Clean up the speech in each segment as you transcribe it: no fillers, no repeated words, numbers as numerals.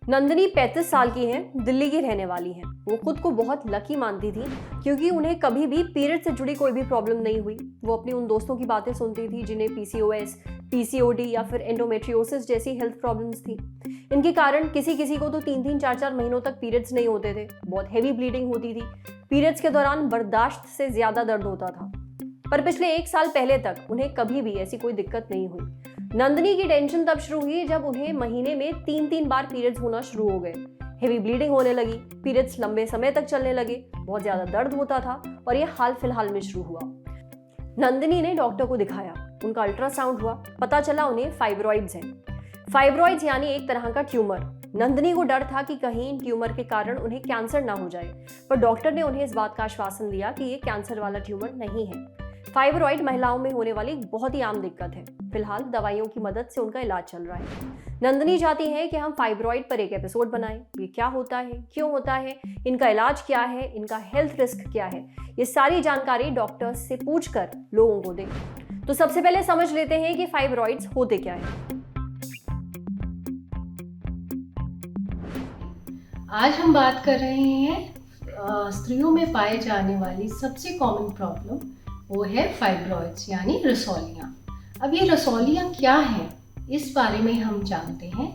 नंदिनी 35 साल की हैं, दिल्ली की रहने वाली हैं। वो खुद को बहुत लकी मानती थी क्योंकि उन्हें कभी भी पीरियड से जुड़ी कोई भी प्रॉब्लम नहीं हुई। वो अपनी उन दोस्तों की बातें सुनती थी जिन्हें पीसीओएस, पीसीओडी या फिर एंडोमेट्रियोसिस जैसी हेल्थ प्रॉब्लम्स थी। इनके कारण किसी किसी को तो 3-3, 4-4 महीनों तक पीरियड्स नहीं होते थे। बहुत हैवी ब्लीडिंग होती थी। पीरियड्स के दौरान बर्दाश्त से ज्यादा दर्द होता था। पर पिछले 1 साल पहले तक उन्हें कभी भी ऐसी कोई दिक्कत नहीं हुई। नंदिनी की टेंशन तब शुरू हुई जब उन्हें महीने में 3-3 बार पीरियड्स होना शुरू हो गए। हेवी ब्लीडिंग होने लगी, पीरियड्स लंबे समय तक चलने लगे, बहुत ज्यादा दर्द होता था और ये हाल फिलहाल में शुरू हुआ। नंदिनी ने डॉक्टर को दिखाया, उनका अल्ट्रासाउंड हुआ, पता चला उन्हें फाइब्रॉइड्स हैं। फाइब्रॉइड्स यानी एक तरह का ट्यूमर। नंदिनी को डर था कि कहीं इन ट्यूमर के कारण उन्हें कैंसर ना हो जाए, पर डॉक्टर ने उन्हें इस बात का आश्वासन दिया कि ये कैंसर वाला ट्यूमर नहीं है। फाइब्रॉइड महिलाओं में होने वाली बहुत ही आम दिक्कत है। फिलहाल दवाइयों की मदद से उनका इलाज चल रहा है। नंदिनी चाहती है कि हम फाइब्रॉइड पर एक एपिसोड बनाएं। ये क्या होता है, क्यों होता है, इनका इलाज क्या है, इनका हेल्थ रिस्क क्या है, ये सारी जानकारी डॉक्टर्स से पूछकर लोगों को दें। तो सबसे पहले समझ लेते हैं कि फाइब्रॉइड्स होते क्या है। आज हम बात कर रहे हैं स्त्रियों में पाए जाने वाली सबसे कॉमन प्रॉब्लम, वो है फाइब्रॉइड्स यानी रसौलियाँ। अब ये रसौलियाँ क्या हैं, इस बारे में हम जानते हैं।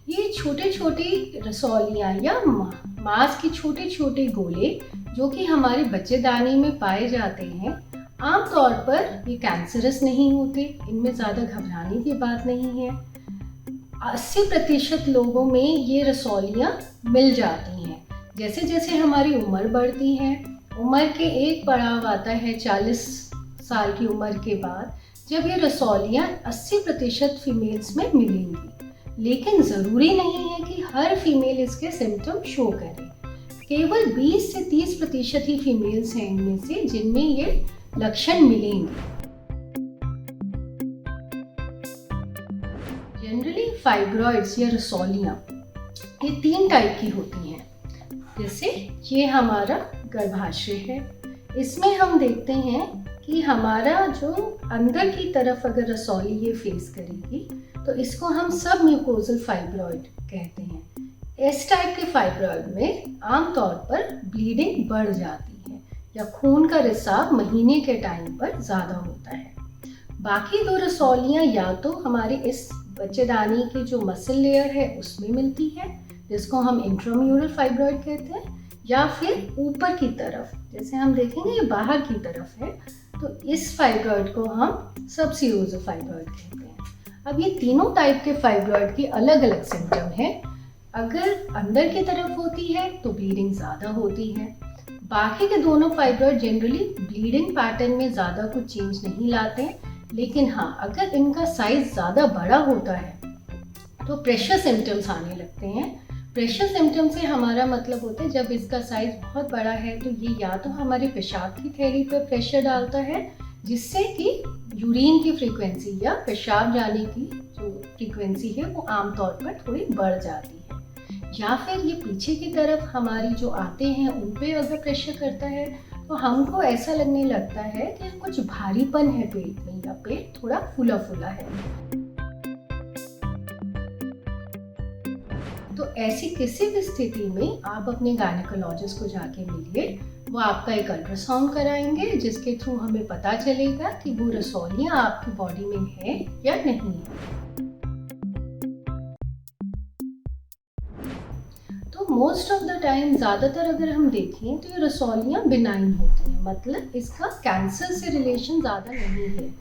ये छोटे छोटे रसौलियाँ या मांस के छोटे छोटे गोले जो कि हमारे बच्चेदानी में पाए जाते हैं, आमतौर पर ये कैंसरस नहीं होते, इनमें ज़्यादा घबराने की बात नहीं है। 80% लोगों में ये रसौलियाँ मिल जाती हैं। जैसे जैसे हमारी उम्र बढ़ती है, उम्र के एक पड़ाव आता है 40 साल की उम्र के बाद, जब ये रसौलियाँ 80% फीमेल्स में मिलेंगी। लेकिन ज़रूरी नहीं है कि हर फीमेल इसके सिम्टम शो करे। केवल 20 से 30% ही फीमेल्स हैं इनमें से जिनमें ये लक्षण मिलेंगे। जनरली फाइब्रॉइड्स या रसौलियाँ ये 3 टाइप की होती हैं। जैसे ये हमारा गर्भाशय है, इसमें हम देखते हैं कि हमारा जो अंदर की तरफ अगर रसौली ये फेस करेगी तो इसको हम सब म्यूकोजल फाइब्रॉइड कहते हैं। इस टाइप के फाइब्रॉइड में आमतौर पर ब्लीडिंग बढ़ जाती है या खून का रिसाव महीने के टाइम पर ज़्यादा होता है। बाकी 2 रसौलियाँ या तो हमारे इस बच्चेदानी की जो मसल लेयर है उसमें मिलती है, जिसको हम इंट्राम्यूरल फाइब्रॉइड कहते हैं, या फिर ऊपर की तरफ, जैसे हम देखेंगे ये बाहर की तरफ है, तो इस फाइब्रॉइड को हम सबस्यूरोजल फाइब्रॉइड कहते हैं। अब ये तीनों टाइप के फाइब्रॉइड की अलग अलग सिम्टम हैं। अगर अंदर की तरफ होती है तो ब्लीडिंग ज़्यादा होती है। बाकी के दोनों फाइब्रॉइड जनरली ब्लीडिंग पैटर्न में ज़्यादा कुछ चेंज नहीं लाते, लेकिन हाँ, अगर इनका साइज ज़्यादा बड़ा होता है तो प्रेशर सिम्टम्स आने लगते हैं। प्रेशर सिम्टम से हमारा मतलब होता है जब इसका साइज बहुत बड़ा है तो ये या तो हमारे पेशाब की थैली पर प्रेशर डालता है, जिससे कि यूरिन की फ्रीक्वेंसी या पेशाब जाने की जो फ्रीक्वेंसी है वो आमतौर पर थोड़ी बढ़ जाती है, या फिर ये पीछे की तरफ हमारी जो आते हैं उन पे अगर प्रेशर करता है तो हमको ऐसा लगने लगता है कि कुछ भारीपन है पेट में या पेट थोड़ा फूला फूला है। तो ऐसी किसी भी स्थिति में आप अपने गायनेकोलॉजिस्ट को जाके मिलिए। वो आपका एक अल्ट्रासाउंड कराएंगे जिसके थ्रू हमें पता चलेगा कि वो रसौलियाँ आपकी बॉडी में है या नहीं है। तो मोस्ट ऑफ द टाइम, ज़्यादातर अगर हम देखें तो ये रसौलियाँ बिनाइन होती हैं, मतलब इसका कैंसर से रिलेशन ज़्यादा नहीं है।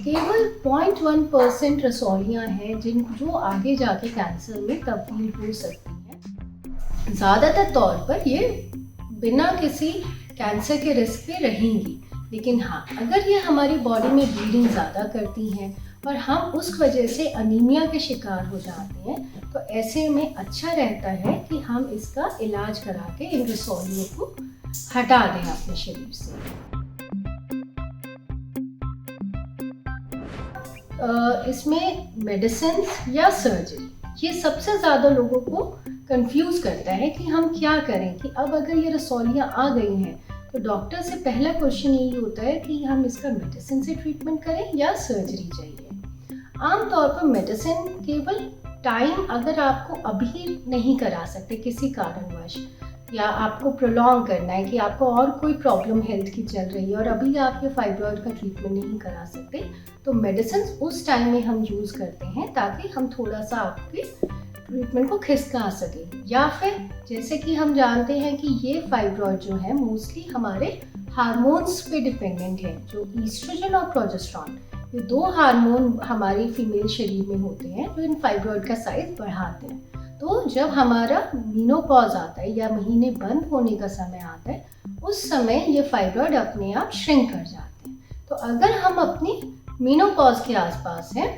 केवल 0.1% रसौलियाँ हैं जो आगे जाके कैंसर में तब्दील हो सकती हैं। ज़्यादातर तौर पर ये बिना किसी कैंसर के रिस्क पे रहेंगी। लेकिन हाँ, अगर ये हमारी बॉडी में ब्लीडिंग ज़्यादा करती हैं और हम उस वजह से अनीमिया के शिकार हो जाते हैं, तो ऐसे में अच्छा रहता है कि हम इसका इलाज करा के इन रसौलियों को हटा दें अपने शरीर से। इसमें मेडिसिन या सर्जरी ये सबसे ज़्यादा लोगों को कंफ्यूज करता है कि हम क्या करें। कि अब अगर ये रसौलियाँ आ गई हैं तो डॉक्टर से पहला क्वेश्चन यही होता है कि हम इसका मेडिसिन से ट्रीटमेंट करें या सर्जरी चाहिए। आमतौर पर मेडिसिन केवल टाइम अगर आपको अभी नहीं करा सकते किसी कारणवश, या आपको प्रोलॉन्ग करना है कि आपको और कोई प्रॉब्लम हेल्थ की चल रही है और अभी आप ये फाइब्रॉइड का ट्रीटमेंट नहीं करा सकते, तो मेडिसिन उस टाइम में हम यूज़ करते हैं ताकि हम थोड़ा सा आपके ट्रीटमेंट को खिसका सकें। या फिर जैसे कि हम जानते हैं कि ये फाइब्रॉइड जो है मोस्टली हमारे हार्मोन्स पे डिपेंडेंट है, जो ईस्ट्रोजन और प्रोजेस्टेरॉन, ये 2 हार्मोन हमारे फीमेल शरीर में होते हैं जो इन फाइब्रॉइड का साइज बढ़ाते हैं। तो जब हमारा मीनोपॉज आता है या महीने बंद होने का समय आता है, उस समय ये फाइब्रॉइड अपने आप श्रिंक कर जाते हैं। तो अगर हम अपनी मीनोपॉज के आसपास हैं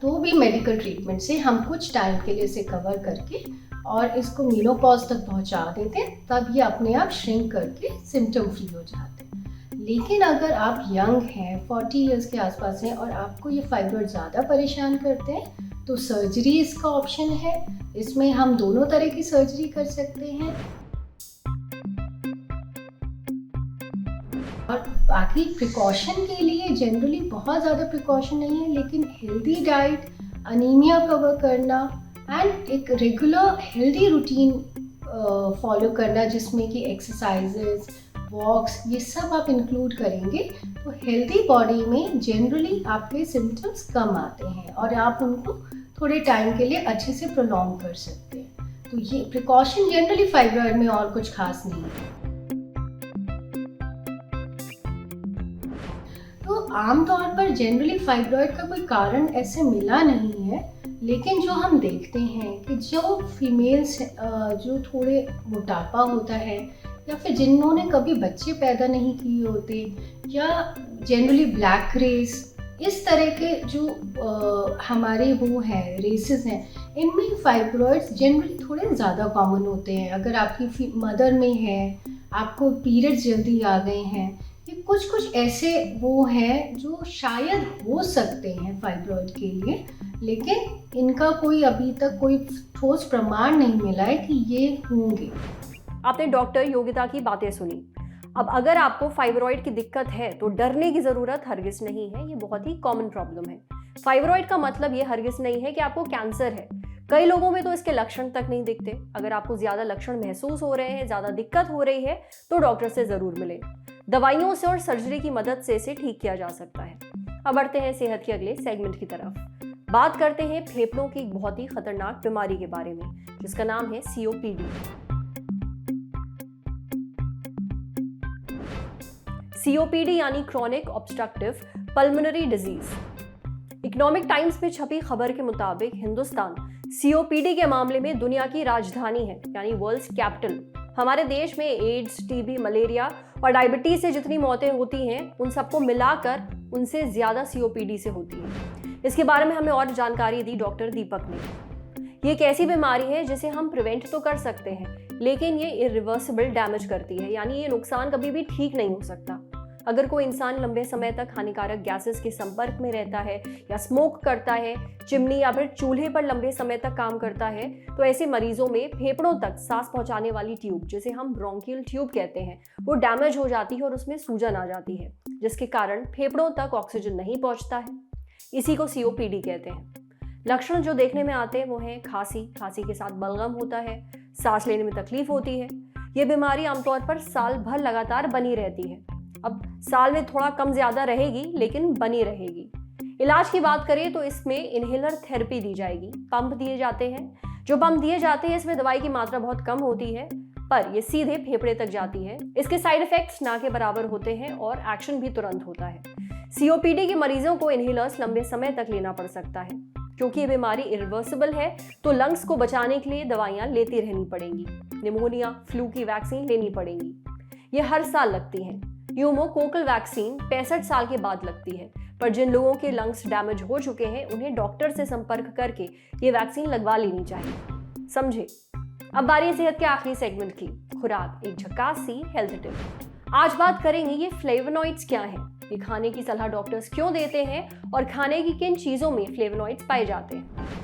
तो भी मेडिकल ट्रीटमेंट से हम कुछ टाइम के लिए इसे कवर करके और इसको मीनोपॉज तक पहुंचा देते हैं, तब ये अपने आप श्रिंक करके सिम्टम फ्री हो जाते हैं। लेकिन अगर आप यंग हैं, 40 इयर्स के आसपास हैं और आपको ये फाइब्रॉइड ज़्यादा परेशान करते हैं, तो सर्जरी इसका ऑप्शन है। इसमें हम दोनों तरह की सर्जरी कर सकते हैं। और बाकी प्रिकॉशन के लिए जनरली बहुत ज़्यादा प्रिकॉशन नहीं है, लेकिन हेल्दी डाइट, अनीमिया कवर करना एंड एक रेगुलर हेल्दी रूटीन फॉलो करना जिसमें कि एक्सरसाइजेस, वॉक्स, ये सब आप इंक्लूड करेंगे तो हेल्दी बॉडी में जनरली आपके सिम्टम्स कम आते हैं और आप उनको थोड़े टाइम के लिए अच्छे से प्रोलॉन्ग कर सकते हैं। तो ये प्रिकॉशन जनरली फाइब्रॉइड में और कुछ खास नहीं है। तो आमतौर पर जनरली फाइब्रॉइड का कोई कारण ऐसे मिला नहीं है, लेकिन जो हम देखते हैं कि जो फीमेल्स जो थोड़े मोटापा होता है या फिर जिन्होंने कभी बच्चे पैदा नहीं किए होते या जनरली ब्लैक रेस, इस तरह के जो हमारे वो हैं रेसेस हैं, इनमें फाइब्रॉइड्स जनरली थोड़े ज़्यादा कॉमन होते हैं। अगर आपकी मदर में है, आपको पीरियड्स जल्दी आ गए हैं, ये कुछ ऐसे वो हैं जो शायद हो सकते हैं फाइब्रॉइड के लिए, लेकिन इनका कोई अभी तक कोई ठोस प्रमाण नहीं मिला है कि ये होंगे। आपने डॉक्टर योगिता की बातें सुनी। अब अगर आपको फाइब्रॉइड की दिक्कत है तो डरने की ज़रूरत हरगिज़ नहीं है, ये बहुत ही कॉमन प्रॉब्लम है। फाइब्रॉइड का मतलब ये हरगिज़ नहीं है कि आपको कैंसर है। कई लोगों में तो इसके लक्षण तक नहीं दिखते। अगर आपको ज़्यादा लक्षण महसूस हो रहे हैं, ज़्यादा दिक्कत हो रही है, तो डॉक्टर से ज़रूर मिलें। दवाइयों से और सर्जरी की मदद से इसे ठीक किया जा सकता है। अब बढ़ते हैं सेहत के अगले सेगमेंट की तरफ। बात करते हैं फेफड़ों की एक बहुत ही खतरनाक बीमारी के बारे में, जिसका नाम है COPD। COPD यानी chronic obstructive pulmonary disease. Economic times में छपी खबर के मुताबिक हिंदुस्तान COPD के मामले में दुनिया की राजधानी है, यानी वर्ल्ड्स कैपिटल। हमारे देश में एड्स, TB, मलेरिया और डायबिटीज से जितनी मौतें होती हैं, उन सबको मिलाकर उनसे ज़्यादा COPD से होती है। इसके बारे में हमें और जानकारी दी डॉक्टर दीपक ने। ये एक ऐसी बीमारी है जिसे हम प्रिवेंट तो कर सकते हैं, लेकिन ये इरिवर्सिबल डैमेज करती है, यानी ये नुकसान कभी भी ठीक नहीं हो सकता। अगर कोई इंसान लंबे समय तक हानिकारक गैसेस के संपर्क में रहता है या स्मोक करता है, चिमनी या फिर चूल्हे पर लंबे समय तक काम करता है, तो ऐसे मरीजों में फेफड़ों तक सांस पहुंचाने वाली ट्यूब, जिसे हम ब्रोंकियल ट्यूब कहते हैं, वो डैमेज हो जाती है और उसमें सूजन आ जाती है, जिसके कारण फेफड़ों तक ऑक्सीजन नहीं पहुंचता है। इसी को COPD कहते हैं। लक्षण जो देखने में आते हैं वो हैं खांसी के साथ बलगम होता है, सांस लेने में तकलीफ होती है। ये बीमारी आमतौर पर साल भर लगातार बनी रहती है। अब साल में थोड़ा कम ज्यादा रहेगी, लेकिन बनी रहेगी। इलाज की बात करें तो इसमें इनहेलर थेरेपी दी जाएगी। पंप दिए जाते हैं। जो पंप दिए जाते हैं इसमें दवाई की मात्रा बहुत कम होती है, पर ये सीधे फेफड़े तक जाती है। इसके साइड इफेक्ट्स ना के बराबर होते हैं और एक्शन भी तुरंत होता है। COPD के मरीजों को इनहेलर्स लंबे समय तक लेना पड़ सकता है। क्योंकि ये बीमारी इरिवर्सिबल है, तो लंग्स को बचाने के लिए दवाइयाँ लेती रहनी पड़ेंगी। निमोनिया, फ्लू की वैक्सीन लेनी पड़ेगी। ये हर साल लगती हैं। न्यूमोकोकल वैक्सीन 65 साल के बाद लगती है, पर जिन लोगों के लंग्स डैमेज हो चुके हैं उन्हें डॉक्टर से संपर्क करके ये वैक्सीन लगवा लेनी चाहिए। समझे? अब बारी है सेहत के आखिरी सेगमेंट की, खुराक, एक झकास सी हेल्थ टिप। आज बात करेंगे ये फ्लेवोनॉइड्स क्या हैं, ये खाने की सलाह डॉक्टर्स क्यों देते हैं और खाने की किन चीजों में फ्लेवोनॉइड्स पाए जाते हैं।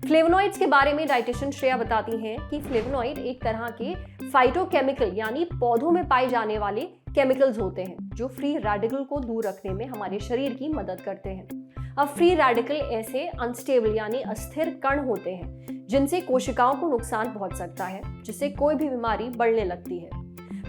फ्लेवोनॉइड्स के बारे में डाइटिशियन श्रेया बताती हैं कि फ्लेवोनॉइड एक तरह के फाइटोकेमिकल यानी पौधों में पाए जाने वाले केमिकल्स होते हैं जो फ्री रेडिकल को दूर रखने में हमारे शरीर की मदद करते हैं। अब फ्री रेडिकल ऐसे अनस्टेबल यानी अस्थिर कण होते हैं जिनसे कोशिकाओं को नुकसान पहुंच सकता है, जिससे कोई भी बीमारी बढ़ने लगती है।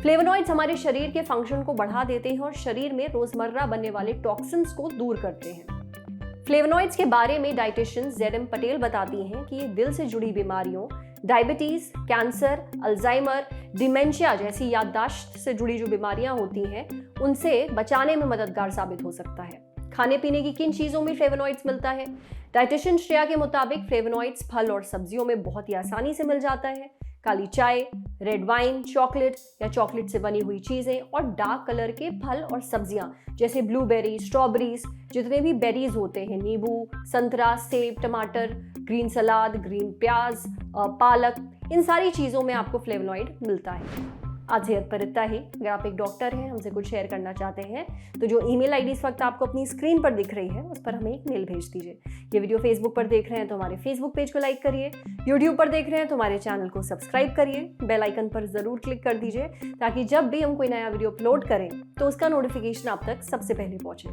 फ्लेवोनॉइड्स हमारे शरीर के फंक्शन को बढ़ा देते हैं और शरीर में रोजमर्रा बनने वाले टॉक्सिन्स को दूर करते हैं। फ्लेवोनॉइड्स के बारे में डाइटिशियन जेड.एम. पटेल बताती हैं कि ये दिल से जुड़ी बीमारियों, डायबिटीज, कैंसर, अल्जाइमर, डिमेंशिया जैसी याददाश्त से जुड़ी जो बीमारियां होती हैं उनसे बचाने में मददगार साबित हो सकता है। खाने पीने की किन चीज़ों में फ्लेवोनॉइड्स मिलता है? डाइटिशियन श्रेया के मुताबिक फ्लेवोनॉइड्स फल और सब्जियों में बहुत ही आसानी से मिल जाता है। काली चाय, रेड वाइन, चॉकलेट या चॉकलेट से बनी हुई चीज़ें और डार्क कलर के फल और सब्जियां जैसे ब्लूबेरी, स्ट्रॉबेरीज, जितने भी बेरीज होते हैं, नींबू, संतरा, सेब, टमाटर, ग्रीन सलाद, ग्रीन प्याज, पालक, इन सारी चीज़ों में आपको फ्लेवोनॉइड मिलता है। आज सेहत पर इतना ही। अगर आप एक डॉक्टर हैं, हमसे कुछ शेयर करना चाहते हैं तो जो ईमेल आईडी इस वक्त आपको अपनी स्क्रीन पर दिख रही है उस पर हमें एक मेल भेज दीजिए। ये वीडियो फेसबुक पर देख रहे हैं तो हमारे फेसबुक पेज को लाइक करिए, यूट्यूब पर देख रहे हैं तो हमारे चैनल को सब्सक्राइब करिए, बेल आइकन पर जरूर क्लिक कर दीजिए ताकि जब भी हम कोई नया वीडियो अपलोड करें तो उसका नोटिफिकेशन आप तक सबसे पहले पहुंचे।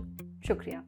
शुक्रिया।